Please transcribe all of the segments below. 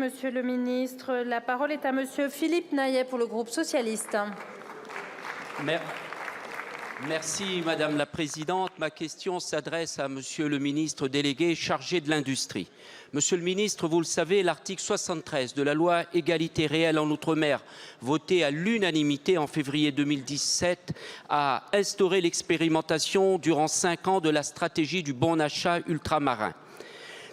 Monsieur le ministre. La parole est à Monsieur Philippe Naillet pour le groupe socialiste. Merci Madame la Présidente. Ma question s'adresse à Monsieur le ministre délégué chargé de l'Industrie. Monsieur le ministre, vous le savez, l'article 73 de la loi Égalité réelle en Outre-mer, votée à l'unanimité en février 2017, a instauré l'expérimentation durant 5 ans de la stratégie du bon achat ultramarin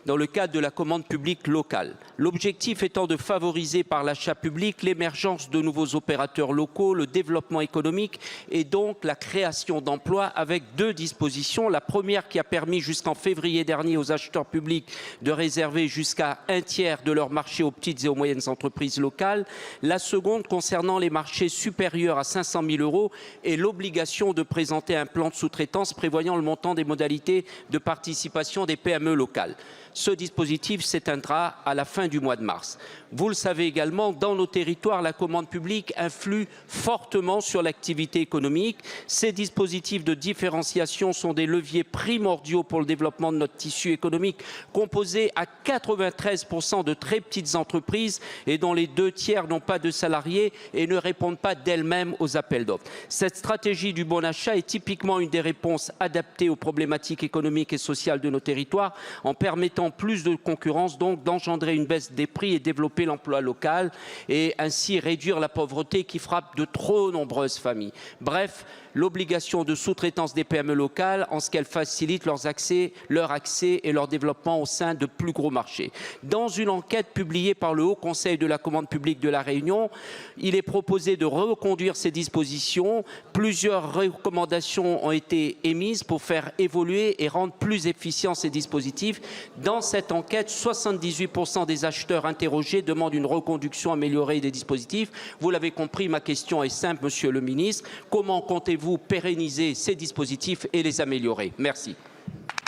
dans le cadre de la commande publique locale. L'objectif étant de favoriser par l'achat public l'émergence de nouveaux opérateurs locaux, le développement économique et donc la création d'emplois avec 2 dispositions. La première qui a permis jusqu'en février dernier aux acheteurs publics de réserver jusqu'à 1/3 de leur marché aux petites et aux moyennes entreprises locales. La seconde concernant les marchés supérieurs à 500 000 € et l'obligation de présenter un plan de sous-traitance prévoyant le montant des modalités de participation des PME locales. Ce dispositif s'éteindra à la fin du mois de mars. Vous le savez également, dans nos territoires, la commande publique influe fortement sur l'activité économique. Ces dispositifs de différenciation sont des leviers primordiaux pour le développement de notre tissu économique, composé à 93% de très petites entreprises et dont les 2/3 n'ont pas de salariés et ne répondent pas d'elles-mêmes aux appels d'offres. Cette stratégie du bon achat est typiquement une des réponses adaptées aux problématiques économiques et sociales de nos territoires, en permettant plus de concurrence, donc d'engendrer une baisse des prix et développer l'emploi local et ainsi réduire la pauvreté qui frappe de trop nombreuses familles. Bref, l'obligation de sous-traitance des PME locales en ce qu'elle facilite leur accès et leur développement au sein de plus gros marchés. Dans une enquête publiée par le Haut Conseil de la commande publique de la Réunion, il est proposé de reconduire ces dispositions. Plusieurs recommandations ont été émises pour faire évoluer et rendre plus efficients ces dispositifs. Dans cette enquête, 78% des acheteurs interrogés demandent une reconduction améliorée des dispositifs. Vous l'avez compris, ma question est simple, Monsieur le ministre. Comment comptez-vous pérenniser ces dispositifs et les améliorer? Merci.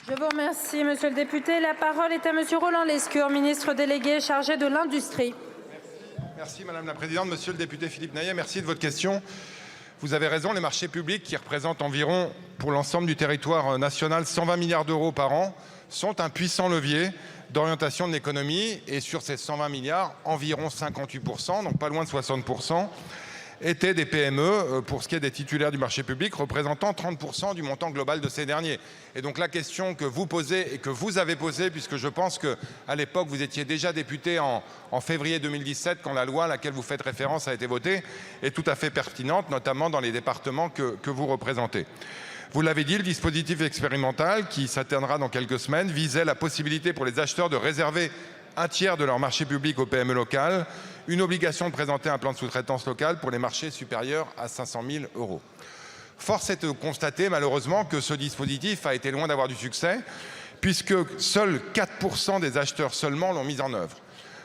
Je vous remercie, Monsieur le député. La parole est à Monsieur Roland Lescure, ministre délégué chargé de l'Industrie. Merci Madame la Présidente. Monsieur le député Philippe Naillet, merci de votre question. Vous avez raison, les marchés publics qui représentent environ, pour l'ensemble du territoire national, 120 milliards d'euros par an, sont un puissant levier d'orientation de l'économie. Et sur ces 120 milliards, environ 58%, donc pas loin de 60%, étaient des PME, pour ce qui est des titulaires du marché public, représentant 30% du montant global de ces derniers. Et donc la question que vous posez et que vous avez posée, puisque je pense qu'à l'époque vous étiez déjà député en février 2017, quand la loi à laquelle vous faites référence a été votée, est tout à fait pertinente, notamment dans les départements que vous représentez. Vous l'avez dit, le dispositif expérimental, qui s'atteindra dans quelques semaines, visait la possibilité pour les acheteurs de réserver 1/3 de leur marché public aux PME locales, une obligation de présenter un plan de sous-traitance local pour les marchés supérieurs à 500 000 €. Force est de constater malheureusement que ce dispositif a été loin d'avoir du succès, puisque seuls 4% des acheteurs seulement l'ont mis en œuvre,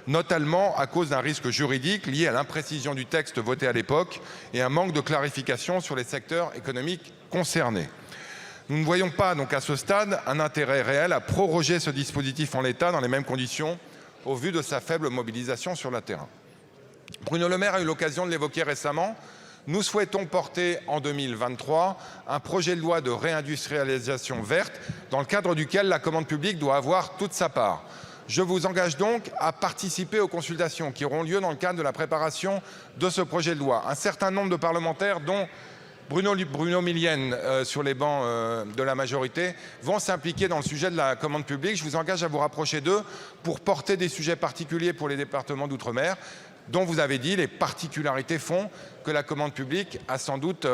notamment à cause d'un risque juridique lié à l'imprécision du texte voté à l'époque et un manque de clarification sur les secteurs économiques concernés. Nous ne voyons pas donc à ce stade un intérêt réel à proroger ce dispositif en l'état dans les mêmes conditions au vu de sa faible mobilisation sur le terrain. Bruno Le Maire a eu l'occasion de l'évoquer récemment. Nous souhaitons porter en 2023 un projet de loi de réindustrialisation verte dans le cadre duquel la commande publique doit avoir toute sa part. Je vous engage donc à participer aux consultations qui auront lieu dans le cadre de la préparation de ce projet de loi. Un certain nombre de parlementaires, dont Bruno Millienne sur les bancs de la majorité, vont s'impliquer dans le sujet de la commande publique. Je vous engage à vous rapprocher d'eux pour porter des sujets particuliers pour les départements d'outre-mer, dont vous avez dit les particularités font que la commande publique a sans doute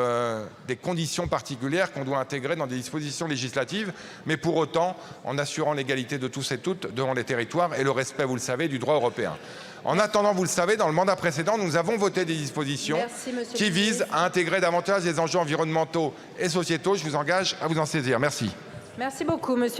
des conditions particulières qu'on doit intégrer dans des dispositions législatives, mais pour autant en assurant l'égalité de tous et toutes devant les territoires et le respect, vous le savez, du droit européen. En attendant, vous le savez, dans le mandat précédent, nous avons voté des dispositions qui visent à intégrer davantage les enjeux environnementaux et sociétaux. Je vous engage à vous en saisir. Merci. Merci beaucoup, Monsieur.